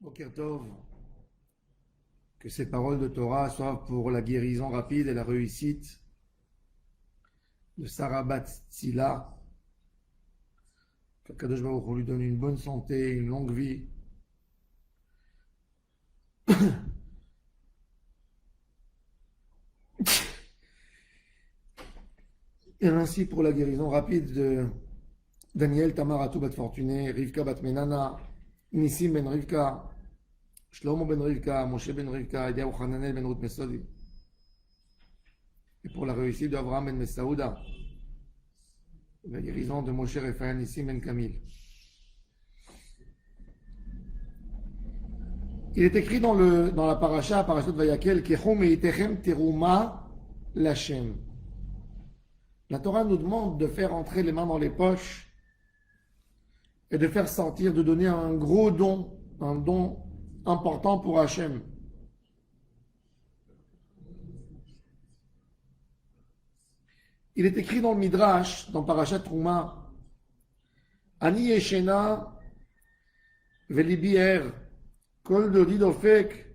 Boker Tov, que ces paroles de Torah soient pour la guérison rapide et la réussite de Sarah Bat Tzila, que Kadosh Baruch Hu lui donne une bonne santé, une longue vie. Et ainsi pour la guérison rapide de Daniel Tamar Atou Bat Fortuné, Rivka Bat Menana, Nissim Ben Rivka, Shlomo Ben Rivka, Moshe Ben Rivka, Eliyahu Hananel Ben Ruth Mesodi. Et pour la réussite d'Avraham Ben Messaouda, la guérison de Moshe Raphaël Nissim Ben Kamil. Il est écrit dans la parasha de Vayakel, Kechum Eitechem Teruma Lachem. La Torah nous demande de faire entrer les mains dans les poches et de faire sortir, de donner un gros don, un don important pour Hachem. Il est écrit dans le Midrash, dans Parashat Trouma, Ani Yeshena Velibi Er Kol Dodi Dofek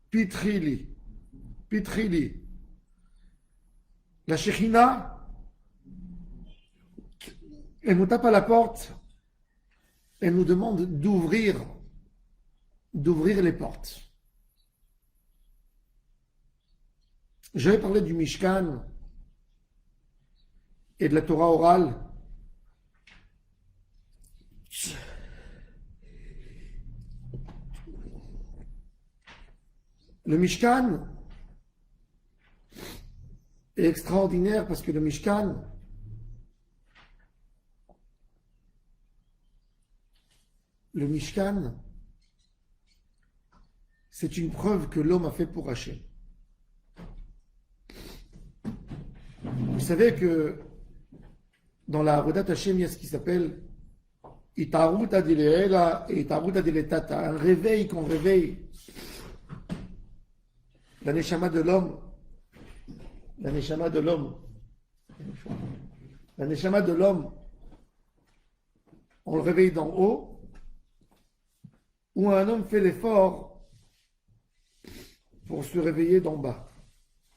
Pitrili. Pitrili. La Shechina, elle nous tape à la porte, elle nous demande d'ouvrir les portes. Je vais parler du Mishkan et de la Torah orale. Le Mishkan est extraordinaire parce que le Mishkan c'est une preuve que l'homme a fait pour Hachem. Vous savez que dans la Avodat Hachem, il y a ce qui s'appelle Itarut Adileela et Itarut Adiletata, un réveil qu'on réveille la neshama de l'homme. La neshama de l'homme. La neshama de l'homme, on le réveille d'en haut, ou un homme fait l'effort pour se réveiller d'en bas.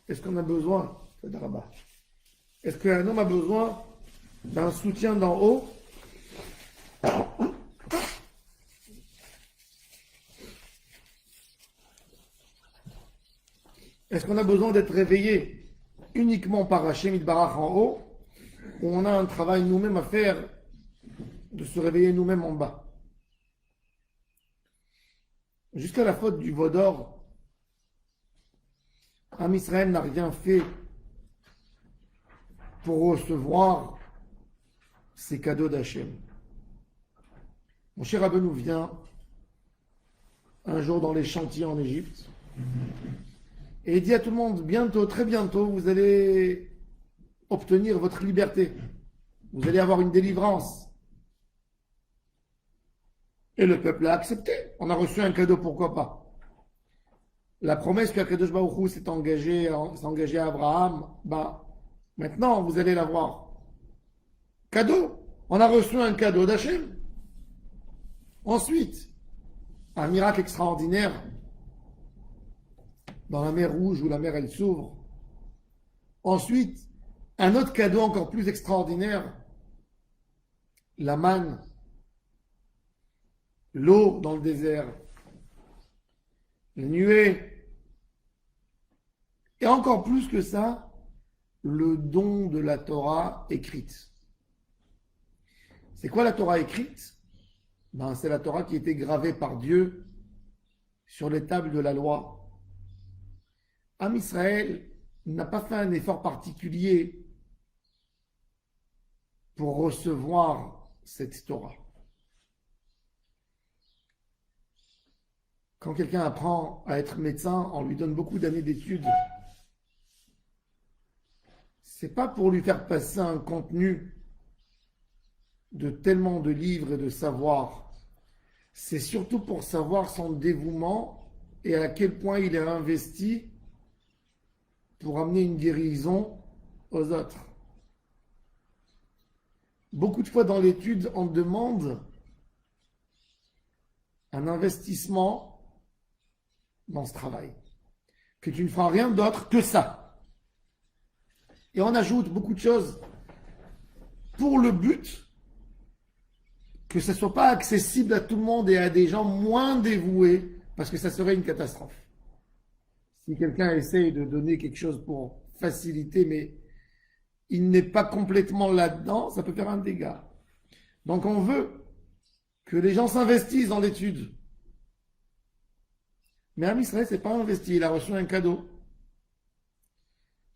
Est-ce qu'on a besoin de là-bas? Est-ce qu'un homme a besoin d'un soutien d'en haut? Est-ce qu'on a besoin d'être réveillé uniquement par Hachem Yitbarach en haut, ou on a un travail nous-mêmes à faire de se réveiller nous-mêmes en bas? Jusqu'à la faute du veau d'or, Am Israël n'a rien fait pour recevoir ces cadeaux d'Hachem. Mon cher Rabbeinu vient un jour dans les chantiers en Égypte et il dit à tout le monde, bientôt, très bientôt, vous allez obtenir votre liberté. Vous allez avoir une délivrance. Et le peuple a accepté. On a reçu un cadeau, pourquoi pas? La promesse qu'Akadosh Baruch Hu s'est engagé à Abraham, maintenant vous allez l'avoir. Cadeau. On a reçu un cadeau d'Hachem. Ensuite, un miracle extraordinaire dans la mer Rouge où la mer elle s'ouvre. Ensuite, un autre cadeau encore plus extraordinaire, la manne, l'eau dans le désert, les nuées, et encore plus que ça, le don de la Torah écrite. C'est quoi la Torah écrite? C'est la Torah qui a été gravée par Dieu sur les tables de la loi. Am Israël n'a pas fait un effort particulier pour recevoir cette Torah. Quand quelqu'un apprend à être médecin, on lui donne beaucoup d'années d'études. C'est pas pour lui faire passer un contenu de tellement de livres et de savoir. C'est surtout pour savoir son dévouement et à quel point il est investi pour amener une guérison aux autres. Beaucoup de fois dans l'étude, on demande un investissement dans ce travail, que tu ne feras rien d'autre que ça. Et on ajoute beaucoup de choses pour le but que ce ne soit pas accessible à tout le monde et à des gens moins dévoués, parce que ça serait une catastrophe. Si quelqu'un essaye de donner quelque chose pour faciliter, mais il n'est pas complètement là-dedans, ça peut faire un dégât. Donc on veut que les gens s'investissent dans l'étude. Mais Am Israël s'est pas investi, il a reçu un cadeau.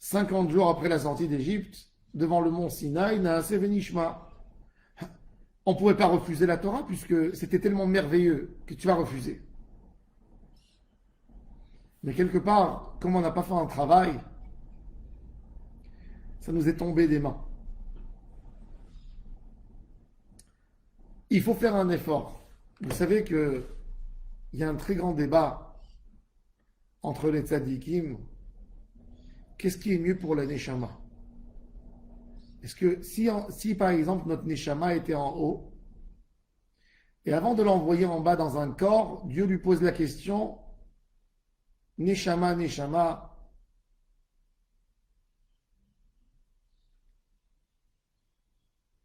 50 jours après la sortie d'Égypte, devant le mont Sinaï, Naaseh Venishma. On ne pouvait pas refuser la Torah puisque c'était tellement merveilleux que tu vas refuser. Mais quelque part, comme on n'a pas fait un travail, ça nous est tombé des mains. Il faut faire un effort. Vous savez qu'il y a un très grand débat entre les tzadikim. Qu'est-ce qui est mieux pour la neshama? Est-ce que si par exemple notre neshama était en haut, et avant de l'envoyer en bas dans un corps, Dieu lui pose la question, neshama, neshama,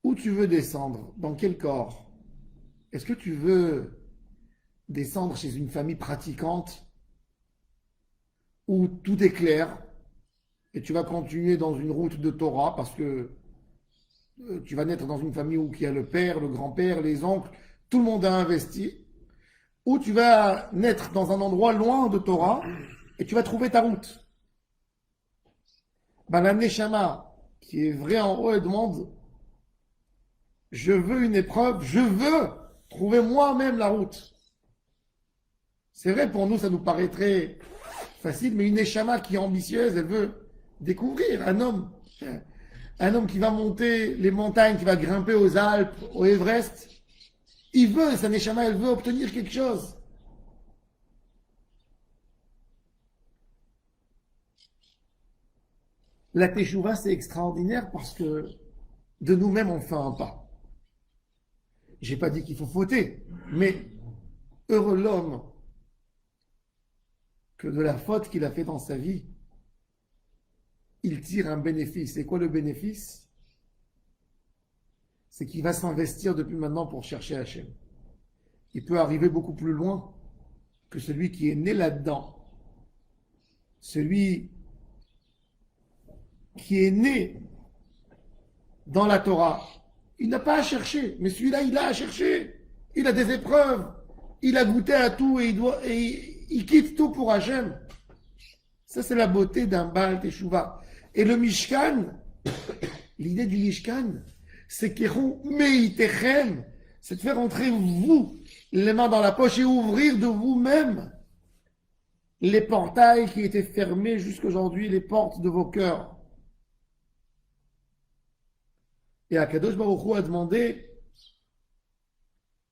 où tu veux descendre? Dans quel corps? Est-ce que tu veux descendre chez une famille pratiquante où tout est clair et tu vas continuer dans une route de Torah parce que tu vas naître dans une famille où il y a le père, le grand-père, les oncles, tout le monde a investi, ou tu vas naître dans un endroit loin de Torah et tu vas trouver ta route. Ben, la Neshama, qui est vrai en haut, elle demande, je veux une épreuve, je veux trouver moi-même la route. C'est vrai, pour nous, ça nous paraîtrait facile, mais une Neshama qui est ambitieuse, elle veut découvrir un homme qui va monter les montagnes, qui va grimper aux Alpes, au Everest. Il veut, sa Neshama, elle veut obtenir quelque chose. La Teshuvah, c'est extraordinaire parce que de nous-mêmes, on fait un pas. J'ai pas dit qu'il faut fauter, mais heureux l'homme que de la faute qu'il a fait dans sa vie, il tire un bénéfice. Et quoi le bénéfice? C'est qu'il va s'investir depuis maintenant pour chercher Hachem. Il peut arriver beaucoup plus loin que celui qui est né là-dedans. Celui qui est né dans la Torah. Il n'a pas à chercher, mais celui-là, il a à chercher. Il a des épreuves. Il a goûté à tout et il quitte tout pour Hachem. Ça, c'est la beauté d'un Baal Teshuvah. Et le Mishkan, l'idée du Mishkan, c'est c'est de faire entrer vous les mains dans la poche et ouvrir de vous-même les portails qui étaient fermés jusqu'aujourd'hui, les portes de vos cœurs. Et Akadosh Baruch Hu a demandé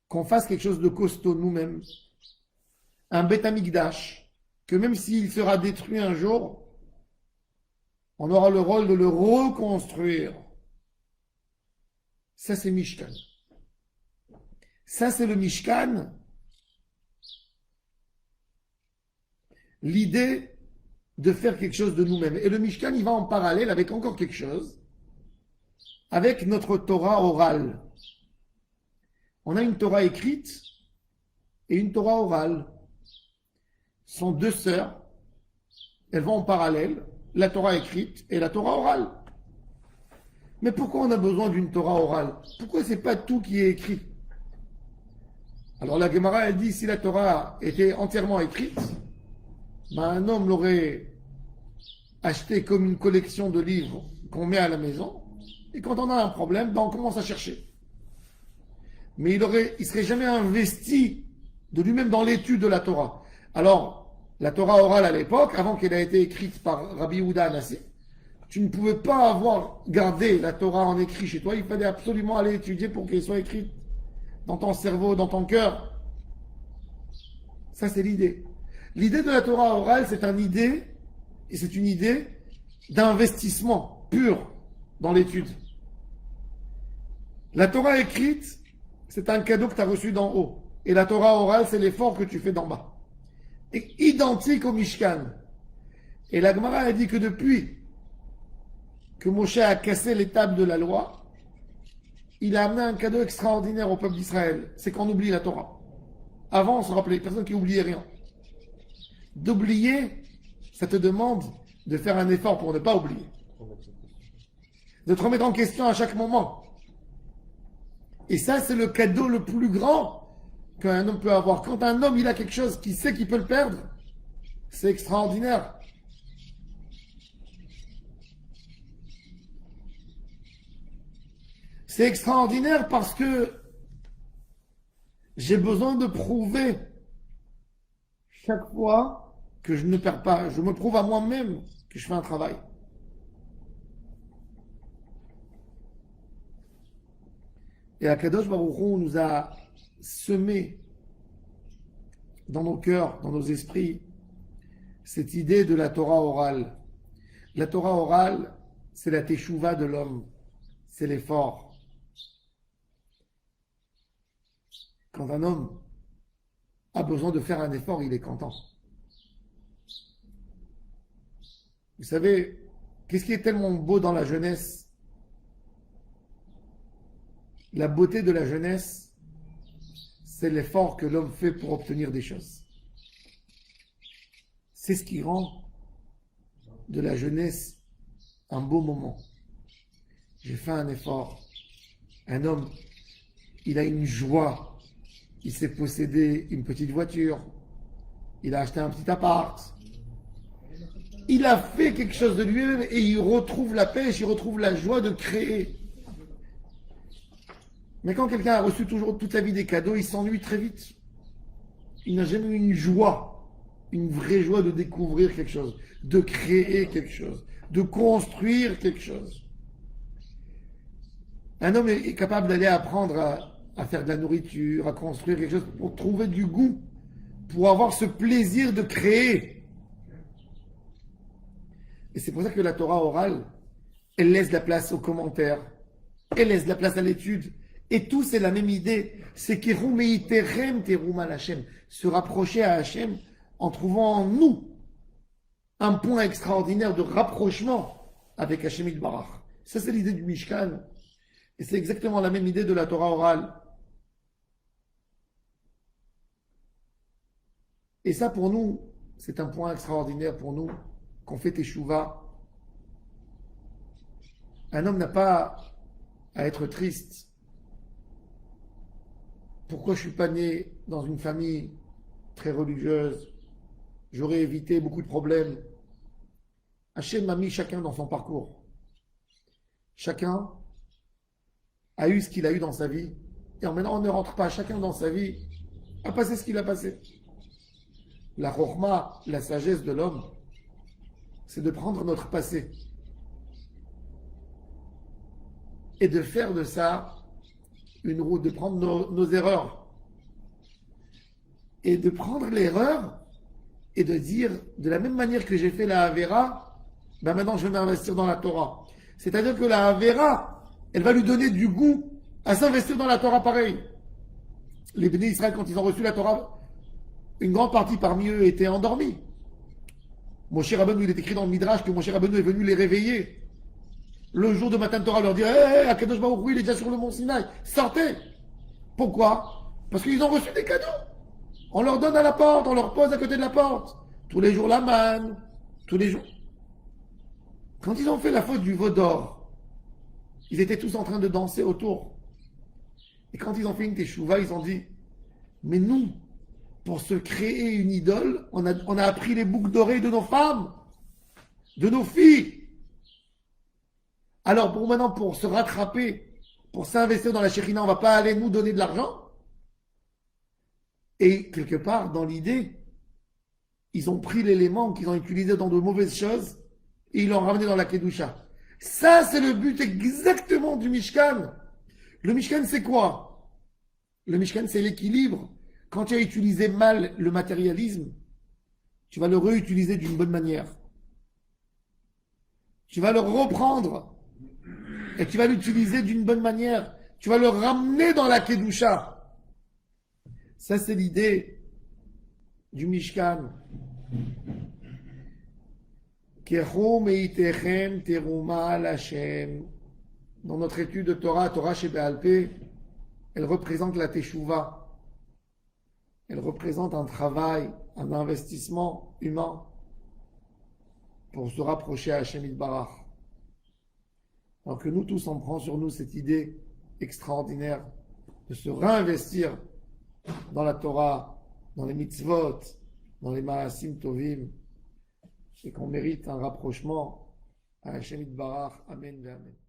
qu'on fasse quelque chose de costaud nous-mêmes, un Beth Amikdash, que même s'il sera détruit un jour, on aura le rôle de le reconstruire. Ça, c'est Mishkan. Ça, c'est le Mishkan. L'idée de faire quelque chose de nous-mêmes. Et le Mishkan, il va en parallèle avec encore quelque chose, avec notre Torah orale. On a une Torah écrite et une Torah orale. Ce sont deux sœurs. Elles vont en parallèle, la Torah écrite et la Torah orale. Mais pourquoi on a besoin d'une Torah orale? Pourquoi c'est pas tout qui est écrit? Alors la Gemara, elle dit, si la Torah était entièrement écrite, ben un homme l'aurait acheté comme une collection de livres qu'on met à la maison, et quand on a un problème, ben on commence à chercher. Mais il serait jamais investi de lui-même dans l'étude de la Torah. Alors, la Torah orale à l'époque, avant qu'elle ait été écrite par Rabbi Yehuda Hanassi, tu ne pouvais pas avoir gardé la Torah en écrit chez toi, il fallait absolument aller étudier pour qu'elle soit écrite dans ton cerveau, dans ton cœur. Ça, c'est l'idée. L'idée de la Torah orale, c'est une idée d'investissement pur dans l'étude. La Torah écrite, c'est un cadeau que tu as reçu d'en haut. Et la Torah orale, c'est l'effort que tu fais d'en bas. identique au Mishkan. Et la Gemara a dit que depuis que Moshe a cassé les tables de la loi, il a amené un cadeau extraordinaire au peuple d'Israël. C'est qu'on oublie la Torah. Avant, on se rappelait, personne qui oubliait rien. D'oublier, ça te demande de faire un effort pour ne pas oublier. De te remettre en question à chaque moment. Et ça, c'est le cadeau le plus grand qu'un homme peut avoir. Quand un homme, il a quelque chose qu'il sait qu'il peut le perdre, c'est extraordinaire. C'est extraordinaire parce que j'ai besoin de prouver chaque fois que je ne perds pas. Je me prouve à moi-même que je fais un travail. Et Akadosh Baruch Hu nous a semé dans nos cœurs, dans nos esprits, cette idée de la Torah orale. La Torah orale, c'est la teshuva de l'homme, c'est l'effort. Quand un homme a besoin de faire un effort, il est content. Vous savez, qu'est-ce qui est tellement beau dans la jeunesse? La beauté de la jeunesse, c'est l'effort que l'homme fait pour obtenir des choses. C'est ce qui rend de la jeunesse un beau moment. J'ai fait un effort. Un homme, il a une joie. Il s'est possédé une petite voiture. Il a acheté un petit appart. Il a fait quelque chose de lui-même et il retrouve la pêche, il retrouve la joie de créer. Mais quand quelqu'un a reçu toujours toute sa vie des cadeaux, il s'ennuie très vite. Il n'a jamais eu une joie, une vraie joie de découvrir quelque chose, de créer quelque chose, de construire quelque chose. Un homme est capable d'aller apprendre à faire de la nourriture, à construire quelque chose pour trouver du goût, pour avoir ce plaisir de créer. Et c'est pour ça que la Torah orale, elle laisse la place aux commentaires, elle laisse la place à l'étude. Et tout, c'est la même idée. C'est se rapprocher à Hachem en trouvant en nous un point extraordinaire de rapprochement avec Hachem Yitbarach. Ça, c'est l'idée du Mishkan. Et c'est exactement la même idée de la Torah orale. Et ça, pour nous, c'est un point extraordinaire pour nous, qu'on fait Teshuvah. Un homme n'a pas à être triste. Pourquoi je ne suis pas né dans une famille très religieuse? J'aurais évité beaucoup de problèmes. Hachem m'a mis chacun dans son parcours. Chacun a eu ce qu'il a eu dans sa vie. Et maintenant, on ne rentre pas. Chacun dans sa vie a passé ce qu'il a passé. La chorma, la sagesse de l'homme, c'est de prendre notre passé et de faire de ça une route, de prendre nos erreurs et de prendre l'erreur et de dire, de la même manière que j'ai fait la Havera, ben maintenant je vais m'investir dans la Torah. C'est-à-dire que la Havera, elle va lui donner du goût à s'investir dans la Torah pareil. Les bénis Israël, quand ils ont reçu la Torah, une grande partie parmi eux étaient endormis. Moshe Rabbeinu, il est écrit dans le Midrash que Moshe Rabbeinu est venu les réveiller. Le jour de Matan Torah, leur dire hey, Akadosh Baruch Hu, il est déjà sur le mont Sinaï. Sortez. Pourquoi? Parce qu'ils ont reçu des cadeaux. On leur donne à la porte, on leur pose à côté de la porte. Tous les jours la manne, tous les jours. Quand ils ont fait la faute du veau d'or, ils étaient tous en train de danser autour. Et quand ils ont fait une teshuva, ils ont dit, mais nous, pour se créer une idole, on a appris les boucles d'oreilles de nos femmes, de nos filles. Alors pour maintenant, pour se rattraper, pour s'investir dans la Shekhinah, on ne va pas aller nous donner de l'argent. Et quelque part, dans l'idée, ils ont pris l'élément qu'ils ont utilisé dans de mauvaises choses et ils l'ont ramené dans la Kedusha. Ça, c'est le but exactement du Mishkan. Le Mishkan, c'est quoi? Le Mishkan, c'est l'équilibre. Quand tu as utilisé mal le matérialisme, tu vas le réutiliser d'une bonne manière. Tu vas le reprendre et tu vas l'utiliser d'une bonne manière. Tu vas le ramener dans la Kedusha. Ça, c'est l'idée du Mishkan. Kechum eitechem teruma l'Hashem. Dans notre étude de Torah, Torah chez Béalpé, elle représente la Teshuvah. Elle représente un travail, un investissement humain pour se rapprocher à Hashem Yitbarach. Alors que nous tous, on prend sur nous cette idée extraordinaire de se réinvestir dans la Torah, dans les mitzvot, dans les maasim tovim, et qu'on mérite un rapprochement à Hashem Yitbarach. Amen ve Amen.